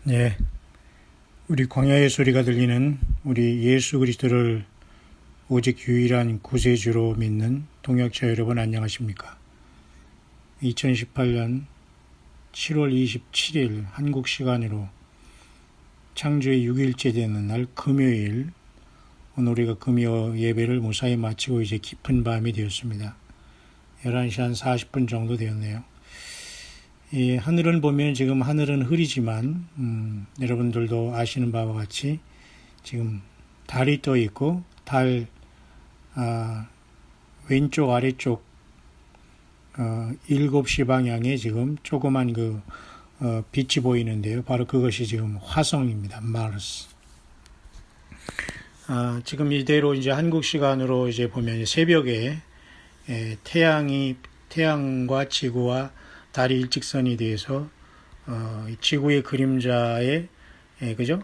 네, 우리 광야의 소리가 들리는 우리 예수 그리스도를 오직 유일한 구세주로 믿는 동역자 여러분 안녕하십니까? 2018년 7월 27일 한국 시간으로 창조의 6일째 되는 날 금요일, 오늘 우리가 금요 예배를 무사히 마치고 이제 깊은 밤이 되었습니다. 11시 한 40분 정도 되었네요. 이 하늘을 보면 지금 하늘은 흐리지만 여러분들도 아시는 바와 같이 지금 달이 떠 있고 달 왼쪽 아래쪽 7시 방향에 지금 조그만 빛이 보이는데요. 바로 그것이 지금 화성입니다. 마르스. 지금 이대로 이제 한국 시간으로 이제 보면 새벽에 태양과 지구와 달이 일직선이 돼서 지구의 그림자에 그죠?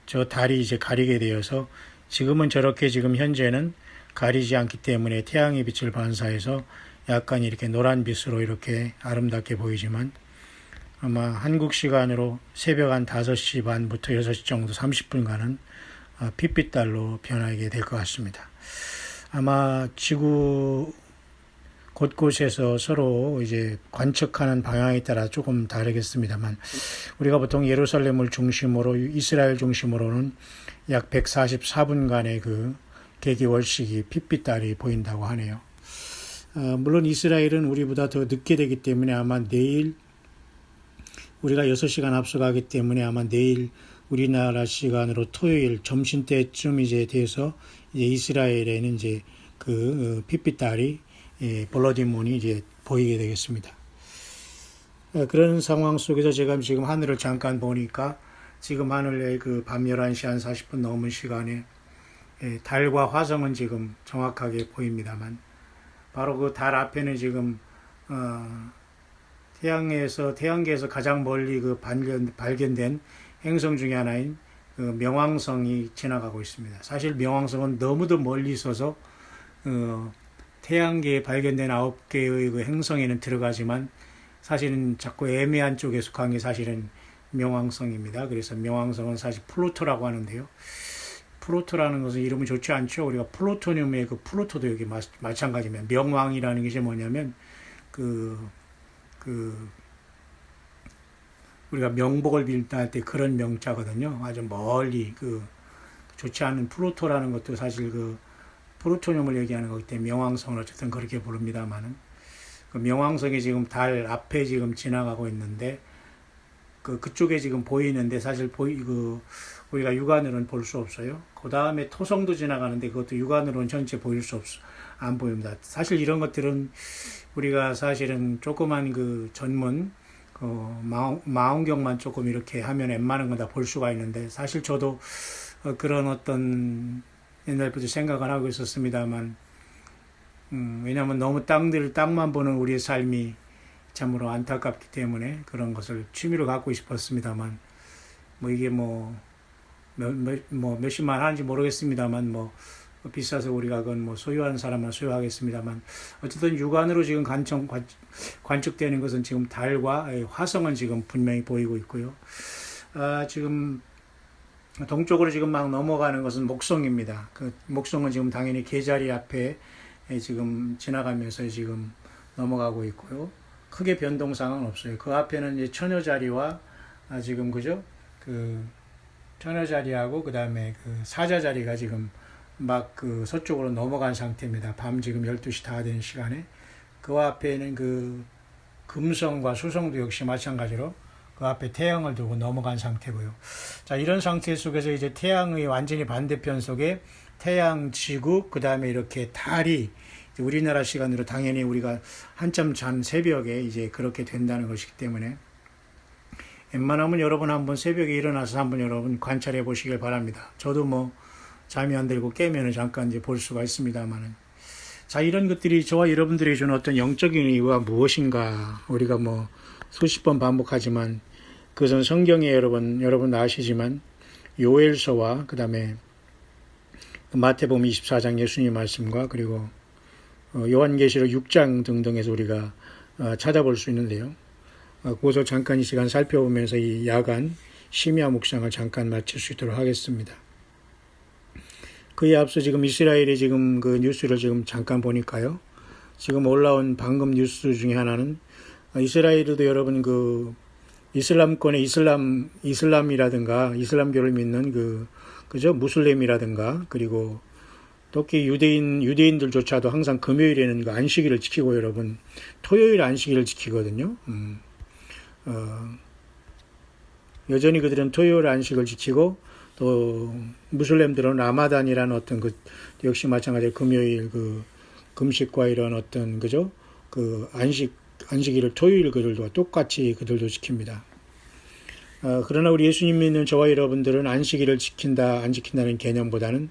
저 달이 이제 가리게 되어서 지금은 저렇게 지금 현재는 가리지 않기 때문에 태양의 빛을 반사해서 약간 이렇게 노란빛으로 이렇게 아름답게 보이지만 아마 한국 시간으로 새벽 한 5시 반부터 6시 정도 30분간은 핏빛달로 변하게 될 것 같습니다. 아마 지구 곳곳에서 서로 이제 관측하는 방향에 따라 조금 다르겠습니다만 우리가 보통 예루살렘을 중심으로 이스라엘 중심으로는 약 144분간의 그 개기월식이 핏빛달이 보인다고 하네요. 물론 이스라엘은 우리보다 더 늦게 되기 때문에 아마 내일 우리가 6시간 앞서가기 때문에 아마 내일 우리나라 시간으로 토요일 점심때쯤 이제 돼서 이제 이스라엘에는 이제 그 핏빛달이 블러디문이 이제 보이게 되겠습니다. 그런 상황 속에서 제가 지금 하늘을 잠깐 보니까 지금 하늘에 그 밤 11시 한 40분 넘은 시간에 달과 화성은 지금 정확하게 보입니다만 바로 그 달 앞에는 지금 태양계에서 가장 멀리 그 발견된 행성 중에 하나인 그 명왕성이 지나가고 있습니다. 사실 명왕성은 너무도 멀리 있어서 태양계에 발견된 9개의 그 행성에는 들어가지만 사실은 자꾸 애매한 쪽에 속한 게 사실은 명왕성입니다. 그래서 명왕성은 사실 플루토라고 하는데요. 플루토라는 것은 이름은 좋지 않죠. 우리가 플루토늄의 그 플루토도 여기 마찬가지입니다. 명왕이라는 것이 뭐냐면 우리가 명복을 빌할 때 그런 명자거든요. 아주 멀리 좋지 않은 플루토라는 것도 사실 플루토늄을 얘기하는 거기 때문에 명왕성을 어쨌든 그렇게 부릅니다만은 그 명왕성이 지금 달 앞에 지금 지나가고 있는데 그쪽에 지금 보이는데 사실 우리가 육안으로는 볼 수 없어요. 그 다음에 토성도 지나가는데 그것도 육안으로는 전체 안 보입니다. 사실 이런 것들은 우리가 사실은 조그만 전문 망원경만 조금 이렇게 하면 웬만한 건 다 볼 수가 있는데 사실 저도 그런 어떤 옛날부터 생각을 하고 있었습니다만 왜냐하면 너무 땅만 보는 우리의 삶이 참으로 안타깝기 때문에 그런 것을 취미로 갖고 싶었습니다만 이게 몇십만 하는지 모르겠습니다만 비싸서 우리가 그건 소유하는 사람만 소유하겠습니다만 어쨌든 육안으로 지금 관측되는 것은 지금 달과 화성은 지금 분명히 보이고 있고요. 지금 동쪽으로 지금 막 넘어가는 것은 목성입니다. 그 목성은 지금 당연히 계자리 앞에 지금 지나가면서 지금 넘어가고 있고요. 크게 변동사항은 없어요. 그 앞에는 이제 처녀자리와 지금 처녀자리하고 그 다음에 사자자리가 지금 막 서쪽으로 넘어간 상태입니다. 밤 지금 12시 다 된 시간에 그 앞에는 금성과 수성도 역시 마찬가지로 그 앞에 태양을 두고 넘어간 상태고요. 자, 이런 상태 속에서 이제 태양의 완전히 반대편 속에 태양, 지구, 그 다음에 이렇게 달이 우리나라 시간으로 당연히 우리가 한참 잔 새벽에 이제 그렇게 된다는 것이기 때문에 웬만하면 여러분 한번 새벽에 일어나서 한번 여러분 관찰해 보시길 바랍니다. 저도 잠이 안 들고 깨면은 잠깐 이제 볼 수가 있습니다만은. 자, 이런 것들이 저와 여러분들이 주는 어떤 영적인 의미가 무엇인가 우리가 수십 번 반복하지만 그것은 성경에 여러분 아시지만 요엘서와 그 다음에 마태복음 24장 예수님 말씀과 그리고 요한계시록 6장 등등에서 우리가 찾아볼 수 있는데요. 그것을 잠깐 이 시간 살펴보면서 이 야간 심야 묵상을 잠깐 마칠 수 있도록 하겠습니다. 그에 앞서 지금 이스라엘의 지금 그 뉴스를 지금 잠깐 보니까요. 지금 올라온 방금 뉴스 중에 하나는 이스라엘도 여러분 그 이슬람권의 이슬람이라든가 이슬람교를 믿는 그죠? 무슬림이라든가 그리고 특히 유대인들조차도 항상 금요일에는 그 안식일을 지키고 여러분 토요일 안식일을 지키거든요. 여전히 그들은 토요일 안식을 지키고 또 무슬림들은 라마단이라는 어떤 그 역시 마찬가지로 금요일 그 금식과 이런 어떤 그죠? 그 안식일을 토요일 그들도 똑같이 그들도 지킵니다. 그러나 우리 예수님 믿는 저와 여러분들은 안식일을 지킨다 안 지킨다는 개념보다는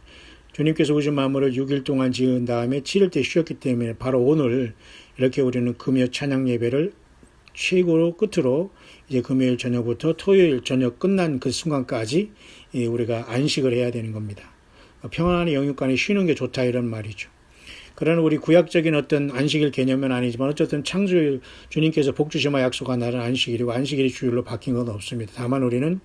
주님께서 우주 만물을 6일 동안 지은 다음에 7일째 쉬었기 때문에 바로 오늘 이렇게 우리는 금요 찬양 예배를 최고로 끝으로 이제 금요일 저녁부터 토요일 저녁 끝난 그 순간까지 우리가 안식을 해야 되는 겁니다. 평안한 영육간에 쉬는 게 좋다 이런 말이죠. 그러나 우리 구약적인 어떤 안식일 개념은 아니지만 어쨌든 창조일 주님께서 복 주시마 약속한 날은 안식일이고 안식일이 주일로 바뀐 건 없습니다. 다만 우리는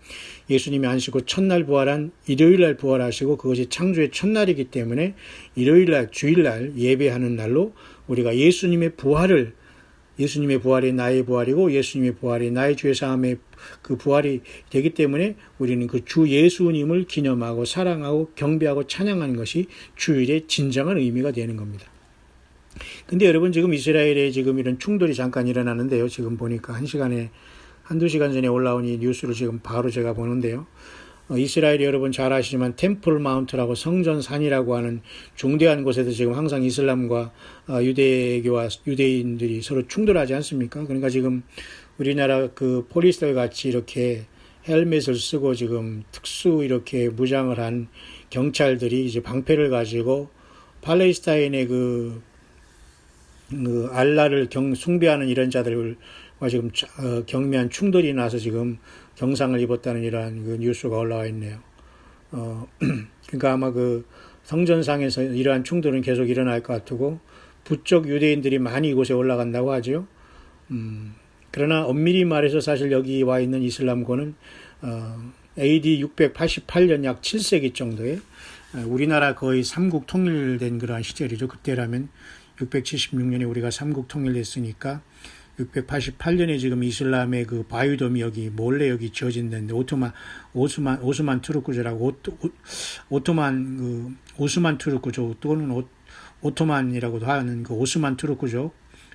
예수님이 안식고 첫날 부활한 일요일날 부활하시고 그것이 창조의 첫날이기 때문에 일요일날 주일날 예배하는 날로 우리가 예수님의 부활이 나의 부활이고 예수님의 부활이 나의 죄 사함의 그 부활이 되기 때문에 우리는 그 주 예수님을 기념하고 사랑하고 경배하고 찬양하는 것이 주일의 진정한 의미가 되는 겁니다. 근데 여러분 지금 이스라엘에 지금 이런 충돌이 잠깐 일어나는데요. 지금 보니까 한두 시간 전에 올라온 이 뉴스를 지금 바로 제가 보는데요. 이스라엘이 여러분 잘 아시지만 템플 마운트라고 성전산이라고 하는 중대한 곳에서 지금 항상 이슬람과 유대교와 유대인들이 서로 충돌하지 않습니까? 그러니까 지금 우리나라 그 포리스들 같이 이렇게 헬멧을 쓰고 지금 특수 이렇게 무장을 한 경찰들이 이제 방패를 가지고 팔레스타인의 그 알라를 숭배하는 이런 자들과 지금 경미한 충돌이 나서 지금 경상을 입었다는 이러한 그 뉴스가 올라와 있네요. 그러니까 아마 그 성전상에서 이러한 충돌은 계속 일어날 것 같고 부쪽 유대인들이 많이 이곳에 올라간다고 하죠. 그러나 엄밀히 말해서 사실 여기 와 있는 이슬람권은 AD 688년 약 7세기 정도에 우리나라 거의 삼국 통일된 그러한 시절이죠. 그때라면 676년에 우리가 삼국 통일됐으니까 688년에 지금 이슬람의 그 바위돔이 여기 몰래 여기 지어진 데인데 오스만 투르크조라고 오스만 투르크조 또는 오토만이라고도 하는 그 오스만 투르크조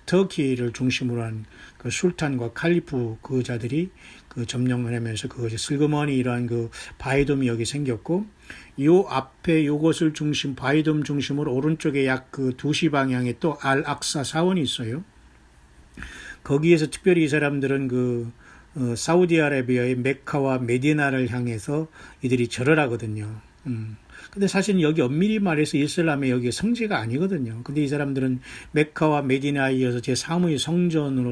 터키를 중심으로 한 그 술탄과 칼리프 그 자들이 그 점령을 하면서 그것이 슬그머니 이러한 그 바위돔이 여기 생겼고 요 앞에 요것을 바위돔 중심으로 오른쪽에 약 그 2시 방향에 또 알 악사 사원이 있어요. 거기에서 특별히 이 사람들은 사우디아라비아의 메카와 메디나를 향해서 이들이 절을 하거든요. 근데 사실 여기 엄밀히 말해서 이슬람의 여기 성지가 아니거든요. 근데 이 사람들은 메카와 메디나에 이어서 제3의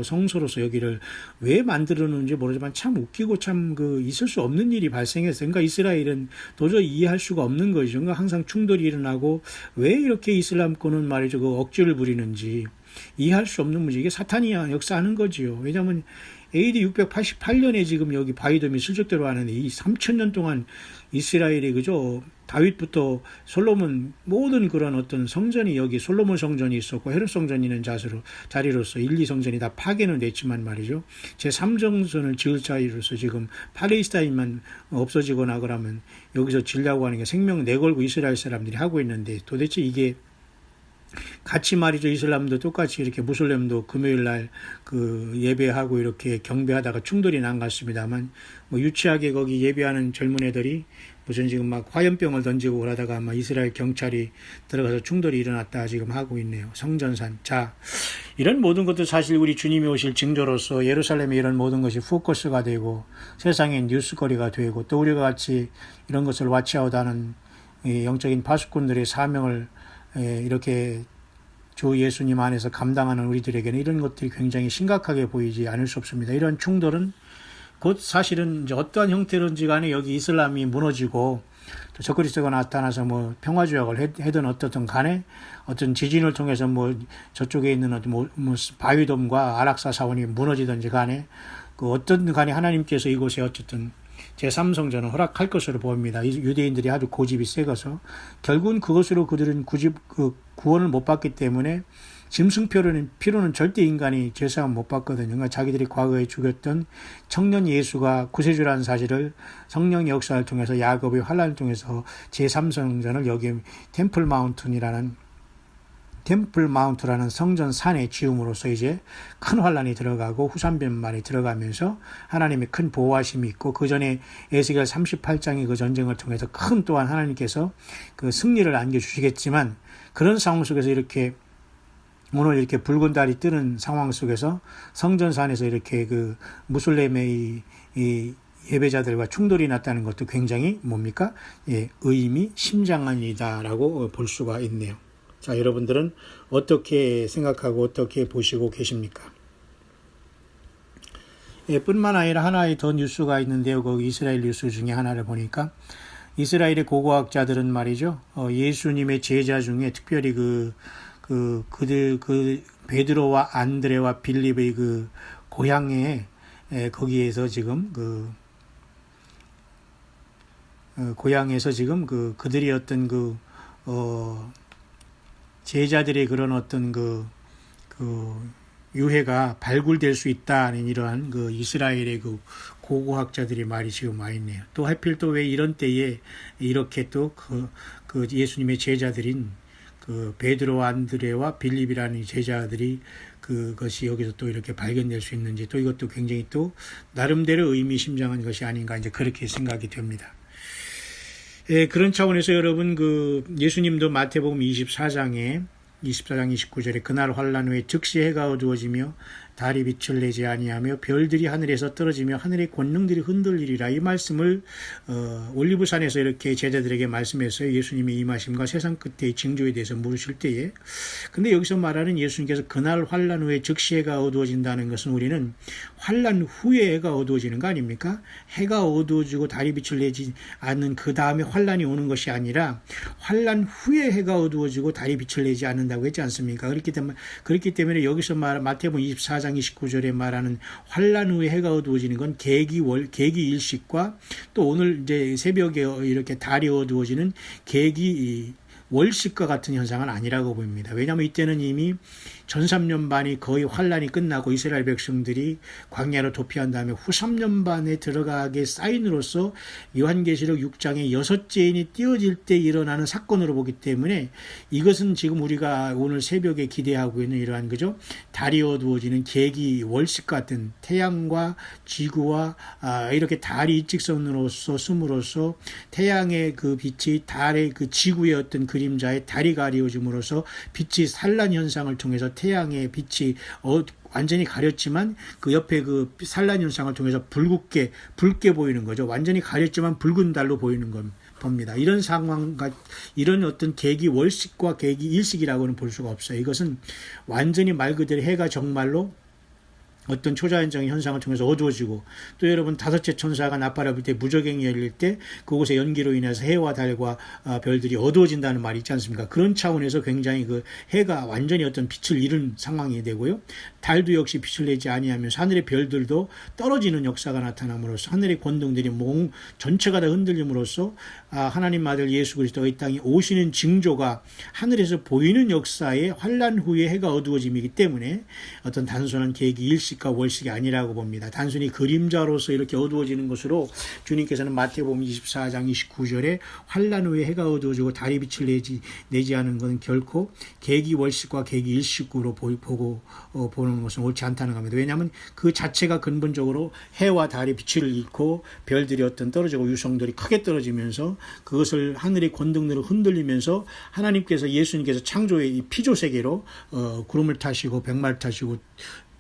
성소로서 여기를 왜 만들었는지 모르지만 참 웃기고 참 있을 수 없는 일이 발생했어요. 그러니까 이스라엘은 도저히 이해할 수가 없는 거죠. 그러니까 항상 충돌이 일어나고 왜 이렇게 이슬람권은 말이죠. 억지를 부리는지 이해할 수 없는 문제. 이게 사탄이 역사하는 거지요. 왜냐하면 AD 688년에 지금 여기 바위돔이 슬쩍대로 하는데 이 3000년 동안 이스라엘이 그죠? 다윗부터 솔로몬 모든 그런 어떤 성전이 여기 솔로몬 성전이 있었고 헤롯 성전이 있는 자리로서 1, 2성전이 다 파괴는 됐지만 말이죠. 제3성전을 지을 자리로서 지금 팔레스타인만 없어지거나 그러면 여기서 지려고 하는 게 생명 내걸고 이스라엘 사람들이 하고 있는데 도대체 이게 같이 말이죠. 이슬람도 똑같이 이렇게 무슬림도 금요일 날 예배하고 이렇게 경배하다가 충돌이 난 것 같습니다만 유치하게 거기 예배하는 젊은 애들이 무슨 지금 막 화염병을 던지고 그러다가 아마 이스라엘 경찰이 들어가서 충돌이 일어났다 지금 하고 있네요. 성전산. 자, 이런 모든 것도 사실 우리 주님이 오실 징조로서 예루살렘에 이런 모든 것이 포커스가 되고 세상의 뉴스거리가 되고 또 우리가 같이 이런 것을 와치아웃하는 영적인 파수꾼들의 사명을 이렇게 주 예수님 안에서 감당하는 우리들에게는 이런 것들이 굉장히 심각하게 보이지 않을 수 없습니다. 이런 충돌은 곧 사실은 이제 어떠한 형태로든지 간에 여기 이슬람이 무너지고 적그리스도가 나타나서 평화조약을 해든 어떻든 간에 어떤 지진을 통해서 저쪽에 있는 바위돔과 아락사 사원이 무너지든지 간에 그 어떤 간에 하나님께서 이곳에 어쨌든 제3성전을 허락할 것으로 보입니다. 유대인들이 아주 고집이 세가서 결국은 그것으로 그들은 구원을 못 받기 때문에 짐승표로는 절대 인간이 제사함 못 받거든요. 그러니까 자기들이 과거에 죽였던 청년 예수가 구세주라는 사실을 성령의 역사를 통해서 야곱의 환란을 통해서 제3성전을 여기 템플 마운트라는 성전 산에 지음으로써 이제 큰 환란이 들어가고 후산변말이 들어가면서 하나님의 큰 보호하심이 있고 그 전에 에스겔 38장의 그 전쟁을 통해서 큰 또한 하나님께서 그 승리를 안겨주시겠지만 그런 상황 속에서 오늘 이렇게 붉은 달이 뜨는 상황 속에서 성전산에서 이렇게 그 무슬림의 이 예배자들과 충돌이 났다는 것도 굉장히 뭡니까? 예, 의미심장한 일이다라고 볼 수가 있네요. 자, 여러분들은 어떻게 생각하고 어떻게 보시고 계십니까? 예, 뿐만 아니라 하나의 더 뉴스가 있는데요. 그 이스라엘 뉴스 중에 하나를 보니까 이스라엘의 고고학자들은 말이죠. 예수님의 제자 중에 특별히 베드로와 안드레와 빌립의 그 고향에 거기에서 지금 고향에서 지금 그들이 어떤 제자들의 그런 어떤 유해가 발굴될 수 있다는 이러한 이스라엘의 고고학자들의 말이 지금 와 있네요. 또 하필 또 왜 이런 때에 이렇게 또 예수님의 제자들인 베드로, 안드레와 빌립이라는 제자들이 그것이 여기서 또 이렇게 발견될 수 있는지 또 이것도 굉장히 또 나름대로 의미심장한 것이 아닌가 이제 그렇게 생각이 됩니다. 예, 그런 차원에서 여러분 예수님도 마태복음 24장 29절에 그날 환란 후에 즉시 해가 어두워지며 달이 빛을 내지 아니하며 별들이 하늘에서 떨어지며 하늘의 권능들이 흔들리리라. 이 말씀을 올리브산에서 이렇게 제자들에게 말씀했어요. 예수님의 임하심과 세상 끝의 징조에 대해서 물으실 때에. 근데 여기서 말하는 예수님께서 그날 환란 후에 즉시 해가 어두워진다는 것은 우리는 환란 후에 해가 어두워지는 거 아닙니까? 해가 어두워지고 달이 빛을 내지 않는 그 다음에 환란이 오는 것이 아니라 환란 후에 해가 어두워지고 달이 빛을 내지 않는다고 했지 않습니까? 그렇기 때문에 여기서 마태복음 24장 29절에 말하는 환란 후에 해가 어두워지는 건 계기 일식과 또 오늘 이제 새벽에 이렇게 달이 어두워지는 계기 월식과 같은 현상은 아니라고 보입니다. 왜냐하면 이때는 이미 전 3년 반이 거의 환란이 끝나고 이스라엘 백성들이 광야로 도피한 다음에 후 3년 반에 들어가게 사인으로서 요한계시록 6장의 6째인이 띄어질 때 일어나는 사건으로 보기 때문에 이것은 지금 우리가 오늘 새벽에 기대하고 있는 이러한 달이 어두워지는 계기 월식 같은 태양과 지구와 이렇게 달이 일직선으로서 숨으로써 태양의 그 빛이 달의 그 지구의 어떤 그림자에 달이 가리워짐으로써 빛이 산란 현상을 통해서 태양의 빛이 완전히 가렸지만 그 옆에 그 산란 현상을 통해서 붉게 보이는 거죠. 완전히 가렸지만 붉은 달로 보이는 겁니다. 이런 상황과 이런 어떤 계기 월식과 계기 일식이라고는 볼 수가 없어요. 이것은 완전히 말 그대로 해가 정말로 어떤 초자연적인 현상을 통해서 어두워지고 또 여러분 다섯째 천사가 나팔을 불 때 무저갱이 열릴 때 그곳의 연기로 인해서 해와 달과 별들이 어두워진다는 말이 있지 않습니까? 그런 차원에서 굉장히 해가 완전히 어떤 빛을 잃은 상황이 되고요. 달도 역시 빛을 내지 아니하면서 하늘의 별들도 떨어지는 역사가 나타남으로써 하늘의 권능들이 전체가 다 흔들림으로써 하나님 아들 예수 그리스도가 이 땅에 오시는 징조가 하늘에서 보이는 역사의 환란 후에 해가 어두워짐이기 때문에 어떤 단순한 계기 일식과 월식이 아니라고 봅니다. 단순히 그림자로서 이렇게 어두워지는 것으로 주님께서는 마태복음 24장 29절에 환란 후에 해가 어두워지고 달이 빛을 내지 않은 것은 결코 계기 월식과 계기 일식으로 보는 것은 옳지 않다는 겁니다. 왜냐하면 그 자체가 근본적으로 해와 달이 빛을 잃고 별들이 어떤 떨어지고 유성들이 크게 떨어지면서 그것을 하늘의 권능으로 흔들리면서 하나님께서 예수님께서 창조의 이 피조 세계로 구름을 타시고 백마를 타시고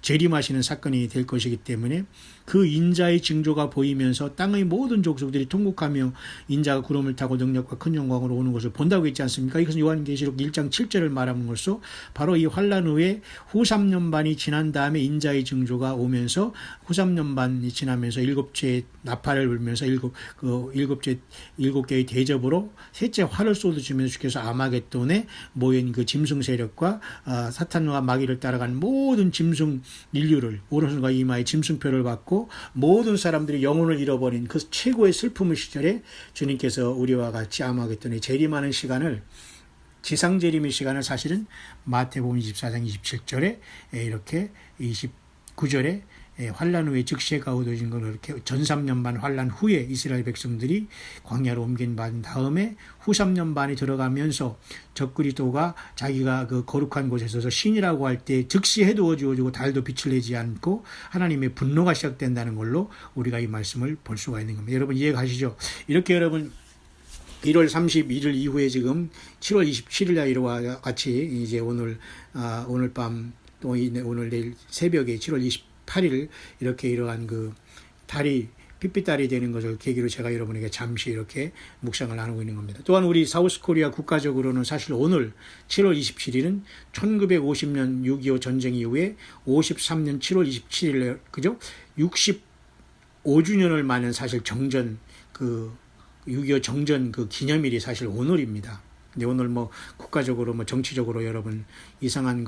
재림하시는 사건이 될 것이기 때문에 그 인자의 징조가 보이면서 땅의 모든 족속들이 통곡하며 인자가 구름을 타고 능력과 큰 영광으로 오는 것을 본다고 했지 않습니까? 이것은 요한계시록 1장 7절을 말하는 것으로 바로 이 환란 후에 후 3년 반이 지난 다음에 인자의 징조가 오면서 후 3년 반이 지나면서 일곱째 나팔을 불면서 일곱 개의 대접으로 셋째 활을 쏟으시면서 주께서 아마겟돈에 모인 그 짐승 세력과 사탄과 마귀를 따라간 모든 짐승 인류를 오른손과 이마에 짐승표를 받고 모든 사람들이 영혼을 잃어버린 그 최고의 슬픔의 시절에 주님께서 우리와 같이 암하겠더니 재림하는 시간을 지상 재림의 시간을 사실은 마태복음 24장 27절에 이렇게 29절에 환란 후에 즉시 해가 어두워진 걸 이렇게 전 3년 반 환란 후에 이스라엘 백성들이 광야로 옮긴 다음에 후 3년 반이 들어가면서 적그리스도가 자기가 그 거룩한 곳에 서서 신이라고 할 때 즉시 해도 어두워지고 달도 빛을 내지 않고 하나님의 분노가 시작된다는 걸로 우리가 이 말씀을 볼 수가 있는 겁니다. 여러분 이해가시죠? 이렇게 여러분 1월 31일 이후에 지금 7월 27일 날 이와 같이 이제 오늘 밤 또 오늘 내일 새벽에 7월 28일 이렇게 이러한 그 달이 핏빛달이 되는 것을 계기로 제가 여러분에게 잠시 이렇게 묵상을 나누고 있는 겁니다. 또한 우리 사우스코리아 국가적으로는 사실 오늘 7월 27일은 1950년 6.25 전쟁 이후에 53년 7월 27일 그죠? 65주년을 맞는 사실 정전 6.25 정전 그 기념일이 사실 오늘입니다. 근데 오늘 뭐 국가적으로 뭐 정치적으로 여러분 이상한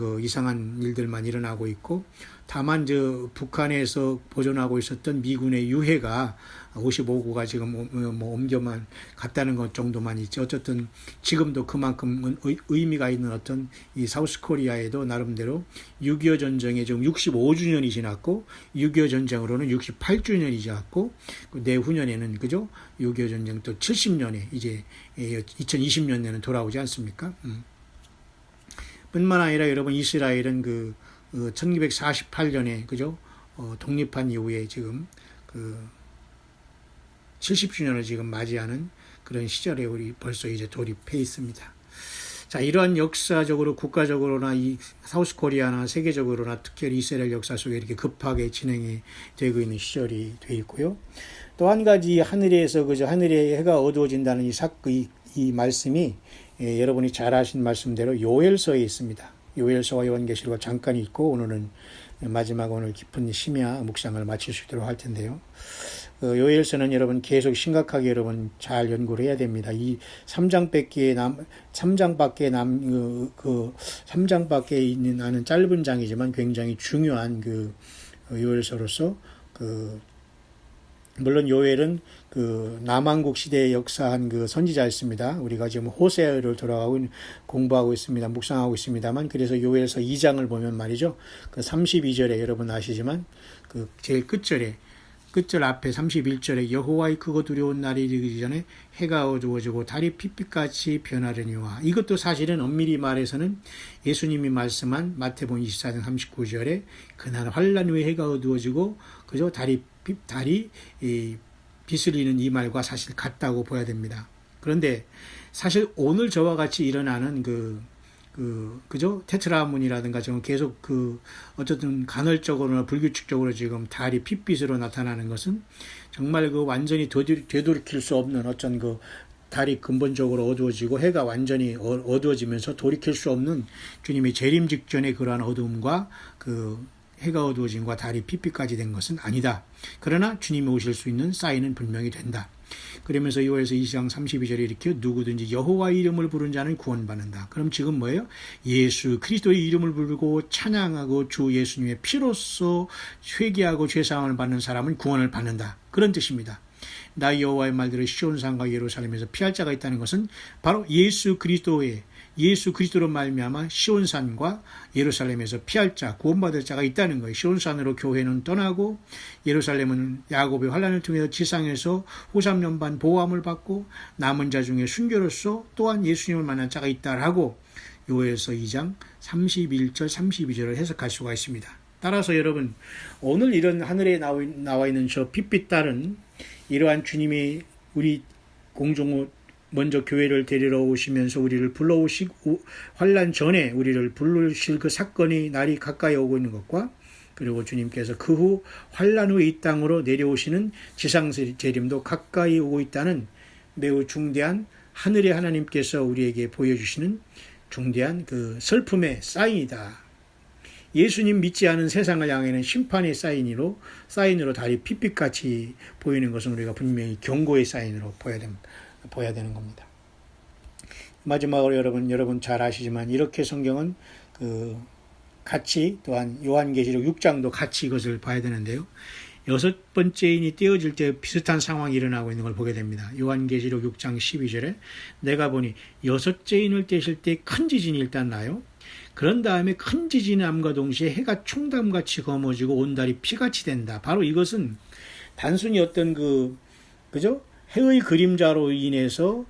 일들만 일어나고 있고 다만 북한에서 보존하고 있었던 미군의 유해가 55구가 지금 뭐 옮겨만 갔다는 것 정도만 있지 어쨌든 지금도 그만큼 의미가 있는 어떤 이 사우스코리아에도 나름대로 6.25 전쟁에 지금 65주년이 지났고 6.25 전쟁으로는 68주년이 지났고 내후년에는 그죠 6.25 전쟁 또 70년에 이제 2020년에는 돌아오지 않습니까? 뿐만 아니라 여러분 이스라엘은 1948년에 그죠 독립한 이후에 지금 70주년을 지금 맞이하는 그런 시절에 우리 벌써 이제 돌입해 있습니다. 자, 이러한 역사적으로 국가적으로나 이 사우스코리아나 세계적으로나 특별히 이스라엘 역사 속에 이렇게 급하게 진행이 되고 있는 시절이 되어 있고요. 또 한 가지 하늘에서 그저 하늘에 해가 어두워진다는 이 말씀이 여러분이 잘 아신 말씀대로 요엘서에 있습니다. 요엘서와 요한계시록을 잠깐 읽고 오늘은 마지막 오늘 깊은 심야 묵상을 마칠 수 있도록 할 텐데요. 요엘서는 여러분 계속 심각하게 여러분 잘 연구를 해야 됩니다. 이 3장밖에 있는 나는 짧은 장이지만 굉장히 중요한 요엘서로서 물론 요엘은 남한국 시대에 역사한 선지자였습니다. 우리가 지금 호세아를 공부하고 있습니다. 묵상하고 있습니다만 그래서 요엘서 2장을 보면 말이죠. 32절에 여러분 아시지만 제일 끝절 앞에 31절에 여호와의 크고 두려운 날이 이르기 전에 해가 어두워지고 달이 핏빛같이 변하려니와 이것도 사실은 엄밀히 말해서는 예수님이 말씀한 마태복음 24장 39절에 그날 환란 후에 해가 어두워지고 그저 달이 빛을 잃는 이 말과 사실 같다고 봐야 됩니다. 그런데 사실 오늘 저와 같이 일어나는 그죠? 테트라문이라든가 지금 계속 어쨌든 간헐적으로나 불규칙적으로 지금 달이 핏빛으로 나타나는 것은 정말 완전히 되돌이킬 수 없는 어떤 달이 근본적으로 어두워지고 해가 완전히 어두워지면서 돌이킬 수 없는 주님의 재림 직전의 그러한 어두움과 해가 어두워짐과 달이 핏빛까지 된 것은 아니다. 그러나 주님이 오실 수 있는 사인은 분명히 된다. 그러면서 2월에서 2장 32절에 이렇게 누구든지 여호와의 이름을 부른 자는 구원받는다. 그럼 지금 뭐예요? 예수 그리스도의 이름을 부르고 찬양하고 주 예수님의 피로써 회개하고 죄사함을 받는 사람은 구원을 받는다. 그런 뜻입니다. 나 여호와의 말대로 시온산과 예루살렘에서 피할 자가 있다는 것은 바로 예수 그리스도로 말미암아 시온산과 예루살렘에서 피할 자, 구원받을 자가 있다는 거예요. 시온산으로 교회는 떠나고 예루살렘은 야곱의 환난을 통해서 지상에서 후 3년 반 보호함을 받고 남은 자 중에 순교로서 또한 예수님을 만난 자가 있다라고 요엘서 2장 31절 32절을 해석할 수가 있습니다. 따라서 여러분 오늘 이런 하늘에 나와 있는 저 핏빛 달은 이러한 주님이 우리 공중을 먼저 교회를 데리러 오시면서 우리를 불러오시고 환난 전에 우리를 부르실 그 사건이 날이 가까이 오고 있는 것과 그리고 주님께서 그 후 환난 후 이 땅으로 내려오시는 지상 재림도 가까이 오고 있다는 매우 중대한 하늘의 하나님께서 우리에게 보여주시는 중대한 슬픔의 사인이다. 예수님 믿지 않은 세상을 향하는 심판의 사인으로 달이 핏빛같이 보이는 것은 우리가 분명히 경고의 사인으로 보여야 되는 겁니다. 마지막으로 여러분 잘 아시지만 이렇게 성경은 같이 또한 요한계시록 6장도 같이 이것을 봐야 되는데요. 여섯 번째 인이 떼어질 때 비슷한 상황이 일어나고 있는 걸 보게 됩니다. 요한계시록 6장 12절에 내가 보니 여섯째 인을 떼실 때 큰 지진이 일단 나요. 그런 다음에 큰 지진이 남과 동시에 해가 총담같이 검어지고 온 달이 피같이 된다. 바로 이것은 단순히 어떤 그죠? 해의 그림자로 인해서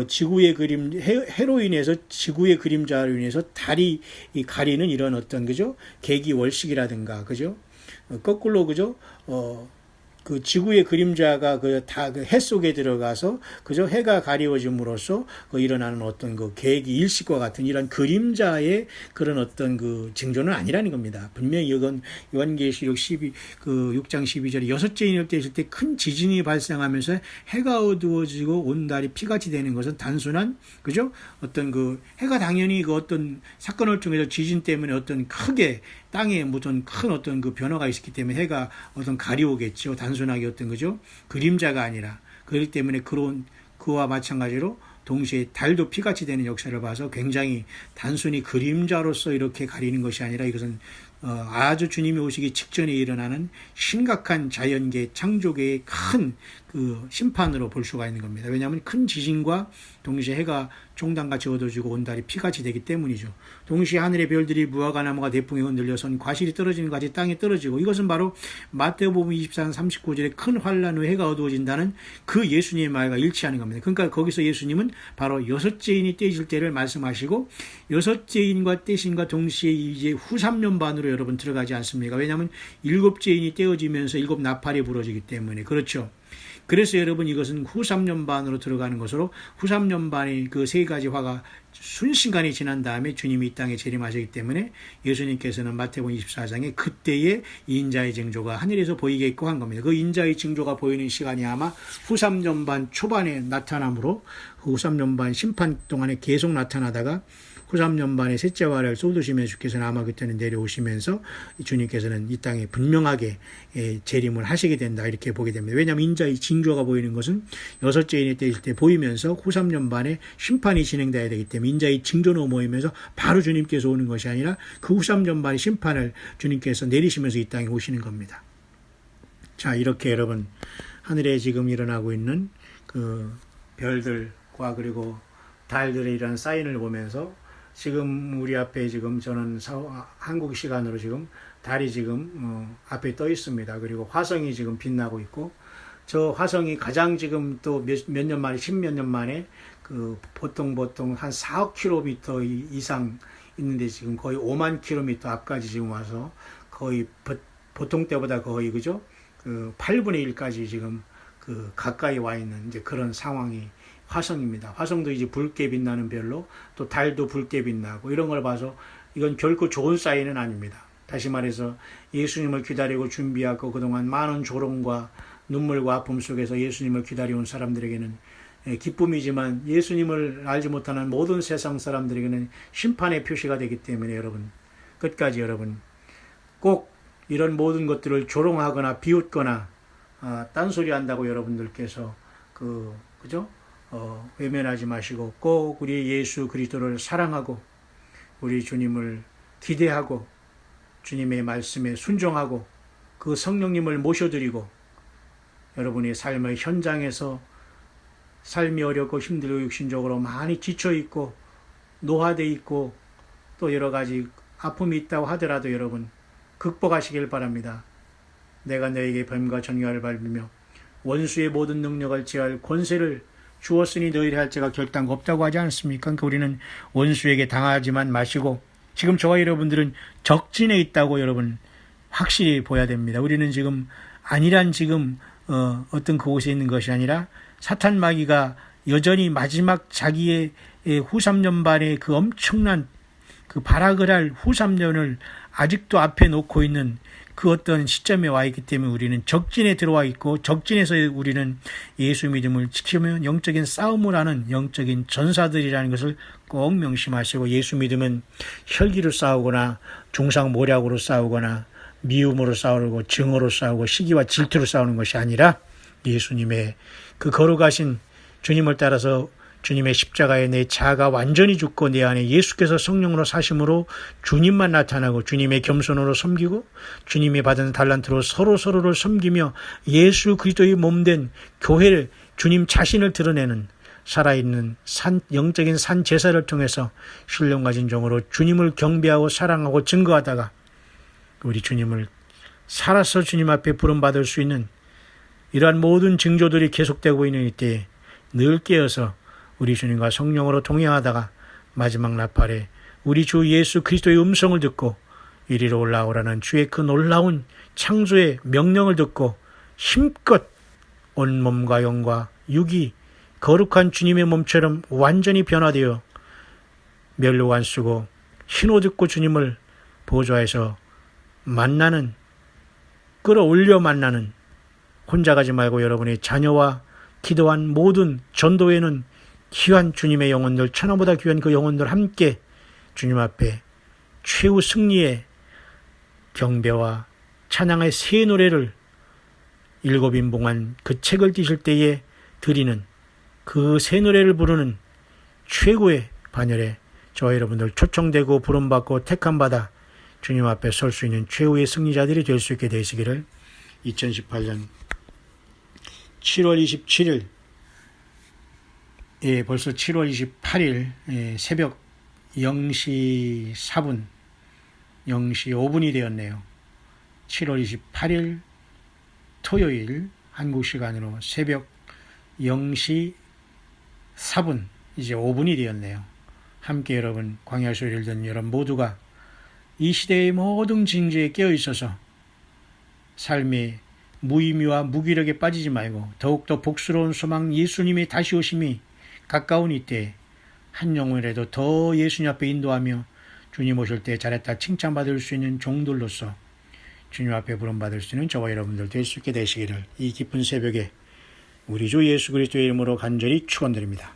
지구의 해로 인해서 지구의 그림자로 인해서 달이 가리는 이런 어떤 그죠? 계기월식이라든가 그죠? 거꾸로 그죠? 그 지구의 그림자가 해 속에 들어가서 그저 해가 가리워짐으로써 일어나는 어떤 계기 일식과 같은 이런 그림자의 그런 어떤 징조는 아니라는 겁니다. 분명히 이건 요한계시록 6장 12절에 여섯째 인을 떼실 때 큰 지진이 발생하면서 해가 어두워지고 온 달이 피같이 되는 것은 단순한 그죠? 어떤 해가 당연히 어떤 사건을 통해서 지진 때문에 어떤 크게 땅에 무슨 큰 어떤 변화가 있었기 때문에 해가 어떤 가리오겠죠. 단순하게 어떤 그죠? 그림자가 아니라 그렇기 때문에 그와 마찬가지로 동시에 달도 피같이 되는 역사를 봐서 굉장히 단순히 그림자로서 이렇게 가리는 것이 아니라 이것은 아주 주님이 오시기 직전에 일어나는 심각한 자연계 창조계의 큰 심판으로 볼 수가 있는 겁니다. 왜냐하면 큰 지진과 동시에 해가 종단같이 어두워지고 온 달이 피같이 되기 때문이죠. 동시에 하늘의 별들이 무화과나무가 대풍에 흔들려선 과실이 떨어지는 같이 땅에 떨어지고 이것은 바로 마태복음 24장 39절에 큰 환란 후 해가 어두워진다는 그 예수님의 말과 일치하는 겁니다. 그러니까 거기서 예수님은 바로 여섯째 인이 떼질 때를 말씀하시고 여섯째 인과 떼신과 동시에 이제 후 3년 반으로 여러분 들어가지 않습니까? 왜냐하면 일곱째 인이 떼어지면서 일곱 나팔이 부러지기 때문에 그렇죠. 그래서 여러분 이것은 후 3년 반으로 들어가는 것으로 후 3년 반의 그 세 가지 화가 순식간에 지난 다음에 주님이 이 땅에 재림하시기 때문에 예수님께서는 마태복음 24장에 그때의 인자의 징조가 하늘에서 보이겠고 한 겁니다. 그 인자의 징조가 보이는 시간이 아마 후 3년 반 초반에 나타나므로 후 3년 반 심판 동안에 계속 나타나다가 후 3년 반에 셋째 화를 쏟으시면 주께서는 아마 그때는 내려오시면서 주님께서는 이 땅에 분명하게 재림을 하시게 된다 이렇게 보게 됩니다. 왜냐하면 인자의 징조가 보이는 것은 여섯째 인이 떼질 때 보이면서 후 3년 반에 심판이 진행돼야 되기 때문에 인자의 징조로 모이면서 바로 주님께서 오는 것이 아니라 그 후 3년 반의 심판을 주님께서 내리시면서 이 땅에 오시는 겁니다. 자, 이렇게 여러분 하늘에 지금 일어나고 있는 그 별들과 그리고 달들의 이런 사인을 보면서 지금 우리 앞에 지금 저는 한국 시간으로 지금 달이 지금 앞에 떠 있습니다. 그리고 화성이 지금 빛나고 있고 저 화성이 가장 지금 또 몇 년 만에 10몇 년 만에 보통 한 4억 킬로미터 이상 있는데 지금 거의 5만 킬로미터 앞까지 지금 와서 거의 보통 때보다 거의 그죠? 8분의 1까지 지금 가까이 와 있는 이제 그런 상황이 화성입니다. 화성도 이제 붉게 빛나는 별로 또 달도 붉게 빛나고 이런 걸 봐서 이건 결코 좋은 사인은 아닙니다. 다시 말해서 예수님을 기다리고 준비하고 그동안 많은 조롱과 눈물과 아픔 속에서 예수님을 기다려온 사람들에게는 기쁨이지만 예수님을 알지 못하는 모든 세상 사람들에게는 심판의 표시가 되기 때문에 여러분 끝까지 여러분 꼭 이런 모든 것들을 조롱하거나 비웃거나 딴소리 한다고 여러분들께서 그죠? 외면하지 마시고 꼭 우리 예수 그리스도를 사랑하고 우리 주님을 기대하고 주님의 말씀에 순종하고 그 성령님을 모셔드리고 여러분의 삶의 현장에서 삶이 어렵고 힘들고 육신적으로 많이 지쳐있고 노화되어 있고 또 여러 가지 아픔이 있다고 하더라도 여러분 극복하시길 바랍니다. 내가 너에게 뱀과 전갈을 밟으며 원수의 모든 능력을 제할 권세를 주었으니 너희를 할 자가 결단 없다고 하지 않습니까? 그러니까 우리는 원수에게 당하지만 마시고 지금 저와 여러분들은 적진에 있다고 여러분 확실히 보여야 됩니다. 우리는 지금 안일한 지금 어떤 그곳에 있는 것이 아니라 사탄 마귀가 여전히 마지막 자기의 후 3년 반의 그 엄청난 그 발악을 할 후 3년을 아직도 앞에 놓고 있는 그 어떤 시점에 와 있기 때문에 우리는 적진에 들어와 있고 적진에서 우리는 예수 믿음을 지키며 영적인 싸움을 하는 영적인 전사들이라는 것을 꼭 명심하시고 예수 믿음은 혈기로 싸우거나 중상모략으로 싸우거나 미움으로 싸우고 증오로 싸우고 시기와 질투로 싸우는 것이 아니라 예수님의 그 거룩하신 주님을 따라서 주님의 십자가에 내 자아가 완전히 죽고 내 안에 예수께서 성령으로 사심으로 주님만 나타나고 주님의 겸손으로 섬기고 주님이 받은 달란트로 서로를 섬기며 예수 그리스도의 몸된 교회를 주님 자신을 드러내는 살아있는 영적인 산 제사를 통해서 신령 가진 종으로 주님을 경배하고 사랑하고 증거하다가 우리 주님을 살아서 주님 앞에 부름받을 수 있는 이러한 모든 징조들이 계속되고 있는 이때에 늘 깨어서 우리 주님과 성령으로 동행하다가 마지막 나팔에 우리 주 예수 그리스도의 음성을 듣고 이리로 올라오라는 주의 그 놀라운 창조의 명령을 듣고 힘껏 온 몸과 영과 육이 거룩한 주님의 몸처럼 완전히 변화되어 멸로 안 쓰고 흰옷 입고 주님을 보좌에서 만나는, 끌어올려 만나는, 혼자 가지 말고 여러분의 자녀와 기도한 모든 전도에는 귀한 주님의 영혼들, 천하보다 귀한 그 영혼들 함께 주님 앞에 최후 승리의 경배와 찬양의 새 노래를 7인봉한 그 책을 띄실 때에 드리는 그 새 노래를 부르는 최고의 반열에 저와 여러분들 초청되고 부름받고 택함받아 주님 앞에 설 수 있는 최후의 승리자들이 될 수 있게 되시기를 2018년 7월 27일 벌써 7월 28일 새벽 0시 4분 0시 5분이 되었네요. 7월 28일 토요일 한국 시간으로 새벽 0시 4분 이제 5분이 되었네요. 함께 여러분 광야 소리를 듣는 여러분 모두가 이 시대의 모든 징조에 깨어 있어서 삶의 무의미와 무기력에 빠지지 말고 더욱더 복스러운 소망 예수님의 다시 오심이 가까운 이때 한 영혼이라도 더 예수님 앞에 인도하며 주님 오실 때 잘했다 칭찬받을 수 있는 종들로서 주님 앞에 부름받을 수 있는 저와 여러분들 될 수 있게 되시기를 이 깊은 새벽에 우리 주 예수 그리스도의 이름으로 간절히 축원드립니다.